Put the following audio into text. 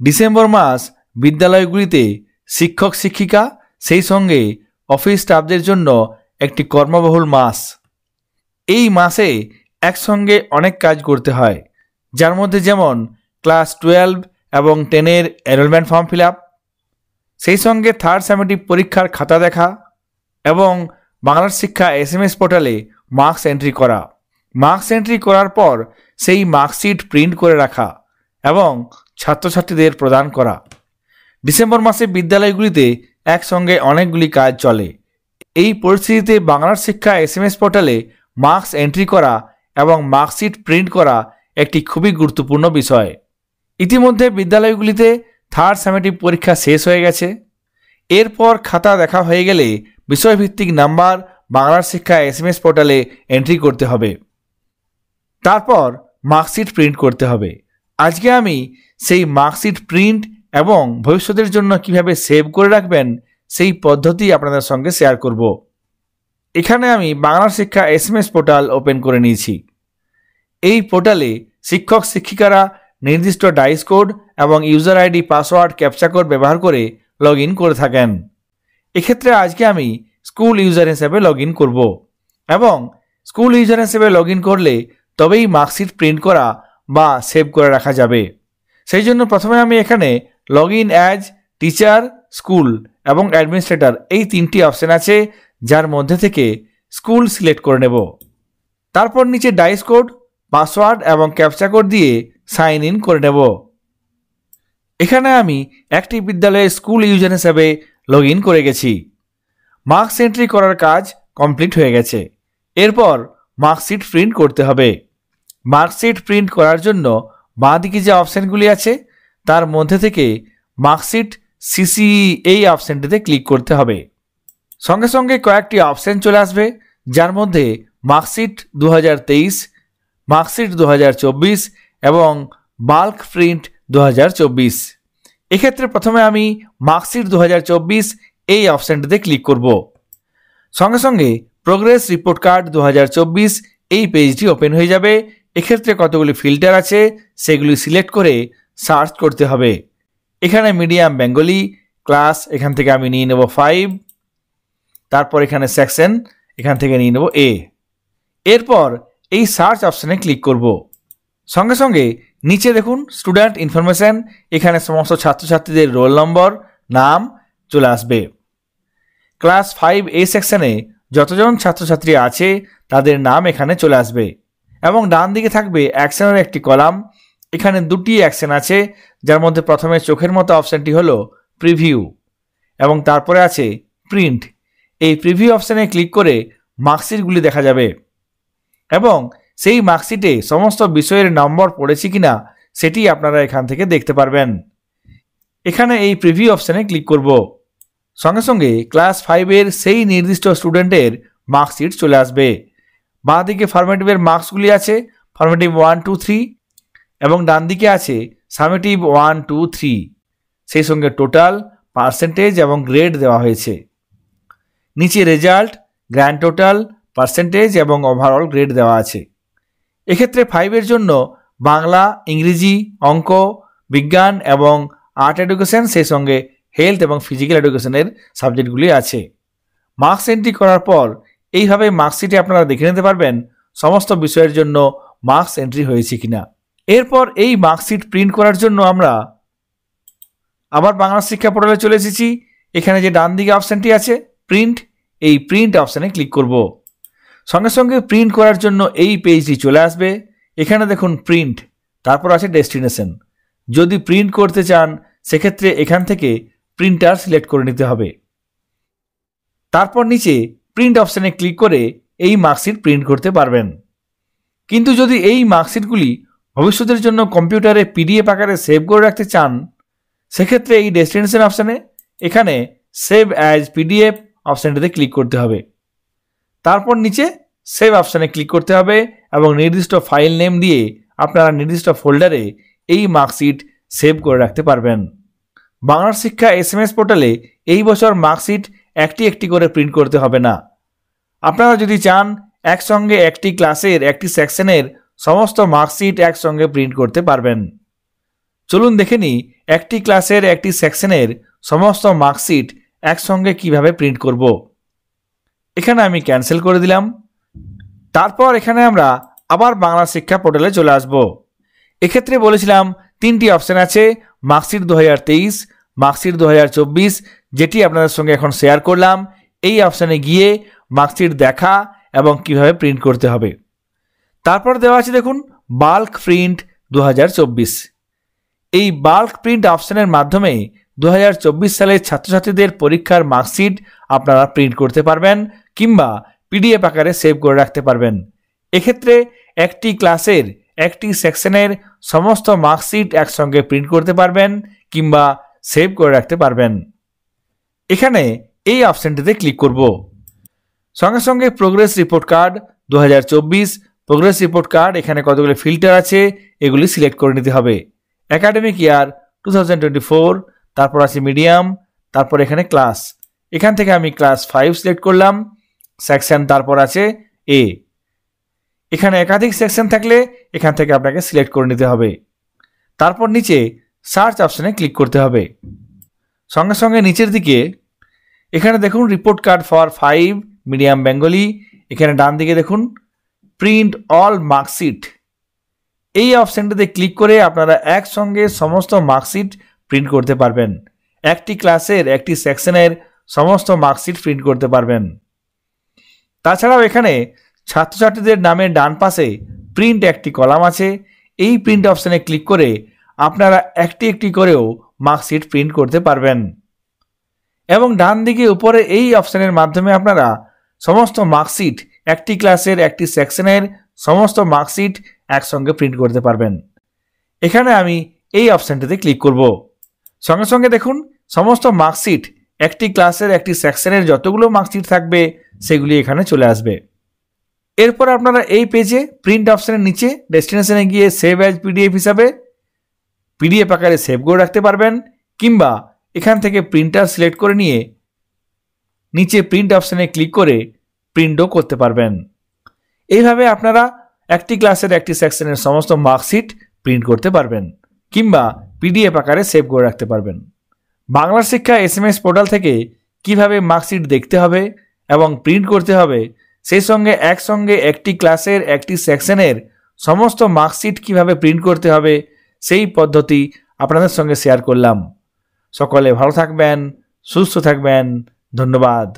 December মাস বিদ্যালয়গুলিতে শিক্ষক শিক্ষিকা সেই সঙ্গে অফিস স্টাফদের জন্য একটি কর্মবহুল মাস। এই মাসে একসঙ্গে অনেক কাজ করতে হয়, যার মধ্যে যেমন ক্লাস 12 এবং 10-এর এনরোলমেন্ট ফর্ম ফিল আপ, সেই সঙ্গে থার্ড সামেটিভ পরীক্ষার খাতা দেখা এবং বাংলার শিক্ষা SMS পোর্টালে মার্কস এন্ট্রি করা। মার্কস এন্ট্রি করার পর সেই মার্কশিট প্রিন্ট করে রাখা এবং ছাত্রছাত্রীদের প্রদান করা। ডিসেম্বর মাসে বিদ্যালয়গুলিতে একসঙ্গে অনেকগুলি কাজ চলে। এই পরিস্থিতিতে বাংলার শিক্ষা SMS পোর্টালে মার্কস এন্ট্রি করা এবং মার্কশিট প্রিন্ট করা একটি খুবই গুরুত্বপূর্ণ বিষয়। ইতিমধ্যে বিদ্যালয়গুলিতে থার্ড সামেটিভ পরীক্ষা শেষ হয়ে গেছে। এরপর খাতা দেখা হয়ে গেলে বিষয়ভিত্তিক নাম্বার বাংলার শিক্ষা SMS পোর্টালে এন্ট্রি করতে হবে। তারপর মার্কশিট প্রিন্ট করতে হবে। আজকে আমি সেই মার্কশিট প্রিন্ট এবং ভবিষ্যতের জন্য কিভাবে সেভ করে রাখবেন সেই পদ্ধতি আপনাদের সঙ্গে শেয়ার করব। এখানে আমি বাংলার শিক্ষা SMS পোর্টাল ওপেন করে নিয়েছি। এই পোর্টালে শিক্ষক শিক্ষিকারা নির্দিষ্ট ডাইস কোড এবং user ID, password, captcha code ব্যবহার করে লগ ইন করে থাকেন। এক্ষেত্রে আজকে আমি স্কুল ইউজার হিসেবে লগ ইন করব এবং স্কুল ইউজার হিসেবে লগ ইন করলে তবেই মার্কশিট প্রিন্ট করা বা সেভ করে রাখা যাবে। সেই জন্য প্রথমে আমি এখানে log in as teacher, school এবং অ্যাডমিনিস্ট্রেটর এই 3টি অপশন আছে, যার মধ্যে থেকে স্কুল সিলেক্ট করে নেব। তারপর নিচে ডাইস কোড, পাসওয়ার্ড এবং ক্যাপচা কোড দিয়ে সাইন ইন করে নেব। এখানে আমি একটি বিদ্যালয়ের স্কুল ইউজার হিসেবে লগ ইন করে গেছি। মার্কস এন্ট্রি করার কাজ কমপ্লিট হয়ে গেছে। এরপর মার্কশিট প্রিন্ট করতে হবে। মার্কশিট প্রিন্ট করার জন্য বাঁদিকে যে অপশানগুলি আছে তার মধ্যে থেকে মার্কশিট CCE এই অপশানটিতে ক্লিক করতে হবে। সঙ্গে সঙ্গে কয়েকটি অপশান চলে আসবে, যার মধ্যে মার্কশিট 2023, মার্কশিট 2024 এবং বাল্ক প্রিন্ট 2024। এক্ষেত্রে প্রথমে আমি মার্কশিট 2024 এই অপশানটিতে ক্লিক করব। সঙ্গে সঙ্গে প্রোগ্রেস রিপোর্ট কার্ড 2024 এই পেজটি ওপেন হয়ে যাবে। এক্ষেত্রে কতগুলি ফিল্টার আছে সেগুলি সিলেক্ট করে সার্চ করতে হবে। এখানে মিডিয়াম বেঙ্গলি ক্লাস, এখান থেকে আমি নিয়ে নেব 5। তারপর এখানে সেকশন, এখান থেকে নিয়ে নেব A। এরপর এই সার্চ অপশানে ক্লিক করব। সঙ্গে সঙ্গে নিচে দেখুন স্টুডেন্ট ইনফরমেশন, এখানে সমস্ত ছাত্রছাত্রীদের রোল নম্বর, নাম চলে আসবে। ক্লাস 5A সেকশনে যতজন ছাত্রছাত্রী আছে তাদের নাম এখানে চলে আসবে এবং ডান দিকে থাকবে অ্যাকশনের একটি কলাম। এখানে 2টি অ্যাকশন আছে, যার মধ্যে প্রথমে চোখের মতো অপশানটি হলো প্রিভিউ এবং তারপরে আছে প্রিন্ট। এই প্রিভিউ অপশানে ক্লিক করে মার্কশিটগুলি দেখা যাবে এবং সেই মার্কশিটে সমস্ত বিষয়ের নম্বর পড়েছে কিনা সেটি আপনারা এখান থেকে দেখতে পারবেন। এখানে এই প্রিভিউ অপশানে ক্লিক করব। সঙ্গে সঙ্গে ক্লাস 5-এর সেই নির্দিষ্ট স্টুডেন্টের মার্কশিট চলে আসবে। বাঁ দিকে ফরমেটিভের মার্কসগুলি আছে, ফরমেটিভ 1, 2, 3 এবং ডান দিকে আছে সামেটিভ 1, 2, 3। সেই সঙ্গে টোটাল, পার্সেন্টেজ এবং গ্রেড দেওয়া হয়েছে। নিচে রেজাল্ট, গ্র্যান্ড টোটাল, পার্সেন্টেজ এবং ওভারঅল গ্রেড দেওয়া আছে। এক্ষেত্রে 5-এর জন্য বাংলা, ইংরেজি, অঙ্ক, বিজ্ঞান এবং আর্ট এডুকেশন, সেই সঙ্গে হেলথ এবং ফিজিক্যাল এডুকেশনের সাবজেক্টগুলি আছে। মার্কস এন্ট্রি করার পর এইভাবে মার্কশিটে আপনারা দেখে নিতে পারবেন সমস্ত বিষয়ের জন্য মার্কস এন্ট্রি হয়েছে কিনা। এরপর এই মার্কশিট প্রিন্ট করার জন্য আমরা আবার বাংলা শিক্ষা পোর্টালে চলে এসেছি। এখানে যে ডান দিকে অপশানটি আছে প্রিন্ট, এই প্রিন্ট অপশানে ক্লিক করব। সঙ্গে সঙ্গে প্রিন্ট করার জন্য এই পেজটি চলে আসবে। এখানে দেখুন প্রিন্ট, তারপর আছে ডেস্টিনেশন। যদি প্রিন্ট করতে চান সেক্ষেত্রে এখান থেকে প্রিন্টার সিলেক্ট করে নিতে হবে। তারপর নিচে প্রিন্ট অপশানে ক্লিক করে এই মার্কশিট প্রিন্ট করতে পারবেন। কিন্তু যদি এই মার্কশিটগুলি ভবিষ্যতের জন্য কম্পিউটারে PDF আকারে সেভ করে রাখতে চান সেক্ষেত্রে এই ডেস্টিনেশন অপশানে এখানে সেভ অ্যাজ PDF অপশানটিতে ক্লিক করতে হবে। তারপর নিচে সেভ অপশানে ক্লিক করতে হবে এবং নির্দিষ্ট ফাইল নেম দিয়ে আপনারা নির্দিষ্ট ফোল্ডারে এই মার্কশিট সেভ করে রাখতে পারবেন। বাংলার শিক্ষা SMS পোর্টালে এই বছর মার্কশিট একটি একটি করে প্রিন্ট করতে হবে না। আপনারা যদি চান একসঙ্গে একটি ক্লাসের একটি সেকশনের সমস্ত মার্কশিট একসঙ্গে প্রিন্ট করতে পারবেন। চলুন দেখে নিই একটি ক্লাসের একটি সেকশনের সমস্ত মার্কশিট একসঙ্গে কিভাবে প্রিন্ট করব। এখানে আমি ক্যান্সেল করে দিলাম। তারপর এখানে আমরা আবার বাংলা শিক্ষা পোর্টালে চলে আসব। এক্ষেত্রে বলেছিলাম 3টি অপশান আছে, মার্কশিট 2023, মার্কশিট 2024, যেটি আপনাদের সঙ্গে এখন শেয়ার করলাম। এই অপশানে গিয়ে মার্কশিট দেখা এবং কিভাবে প্রিন্ট করতে হবে। তারপর দেওয়া আছে দেখুন বাল্ক প্রিন্ট 2024। এই বাল্ক প্রিন্ট অপশানের মাধ্যমে 2024 সালের ছাত্রছাত্রীদের পরীক্ষার মার্কশিট আপনারা প্রিন্ট করতে পারবেন কিংবা পিডিএফ আকারে সেভ করে রাখতে পারবেন। এক্ষেত্রে একটি ক্লাসের একটি সেকশনের সমস্ত মার্কশিট একসঙ্গে প্রিন্ট করতে পারবেন কিংবা সেভ করে রাখতে পারবেন। এখানে এই অপশানটিতে ক্লিক করব। সঙ্গে সঙ্গে progress report card 2024, progress report card, এখানে কতগুলো ফিল্টার আছে এগুলি সিলেক্ট করে নিতে হবে। একাডেমিক ইয়ার 2024, তারপর আছে মিডিয়াম, তারপর এখানে ক্লাস, এখান থেকে আমি ক্লাস 5 সিলেক্ট করলাম। সেকশন তারপর আছে এ। এখানে একাধিক সেকশন থাকলে এখান থেকে আপনাকে সিলেক্ট করে নিতে হবে। তারপর নিচে সার্চ অপশানে ক্লিক করতে হবে। সঙ্গে সঙ্গে নিচের দিকে এখানে দেখুন report card for 5 medium Bengali, এখানে ডান দিকে দেখুন প্রিন্ট অল মার্কশিট। এই অপশানটিতে ক্লিক করে আপনারা একসঙ্গে সমস্ত মার্কশিট প্রিন্ট করতে পারবেন। একটি ক্লাসের একটি সেকশনের সমস্ত মার্কশিট প্রিন্ট করতে পারবেন। তাছাড়াও এখানে ছাত্রছাত্রীদের নামের ডান পাশে প্রিন্ট একটি কলাম আছে। এই প্রিন্ট অপশানে ক্লিক করে আপনারা একটি একটি করেও মার্কশিট প্রিন্ট করতে পারবেন। এবং ডান দিকে উপরে এই অপশানের মাধ্যমে আপনারা সমস্ত মার্কশিট, একটি ক্লাসের একটি সেকশনের সমস্ত মার্কশিট একসঙ্গে প্রিন্ট করতে পারবেন। এখানে আমি এই অপশানটিতে ক্লিক করব। সঙ্গে সঙ্গে দেখুন সমস্ত মার্কশিট, একটি ক্লাসের একটি সেকশনের যতগুলো মার্কশিট থাকবে সেগুলি এখানে চলে আসবে। এরপর আপনারা এই পেজে প্রিন্ট অপশানের নিচে ডেস্টিনেশনে গিয়ে সেভ অ্যাজ পিডিএফ হিসাবে পিডিএফ আকারে সেভ করে রাখতে পারবেন কিংবা এখান থেকে প্রিন্টার সিলেক্ট করে নিয়ে নিচে প্রিন্ট অপশানে ক্লিক করে প্রিন্টও করতে পারবেন। এইভাবে আপনারা একটি ক্লাসের একটি সেকশনের সমস্ত মার্কশিট প্রিন্ট করতে পারবেন কিংবা পিডিএফ আকারে সেভ করে রাখতে পারবেন। বাংলা শিক্ষা SMS পোর্টাল থেকে কিভাবে মার্কশিট দেখতে হবে এবং প্রিন্ট করতে হবে, সেই সঙ্গে একসঙ্গে একটি ক্লাসের একটি সেকশনের সমস্ত মার্কশিট কিভাবে প্রিন্ট করতে হবে সেই পদ্ধতি আপনাদের সঙ্গে শেয়ার করলাম। সকলে ভালো থাকবেন, সুস্থ থাকবেন। ধন্যবাদ।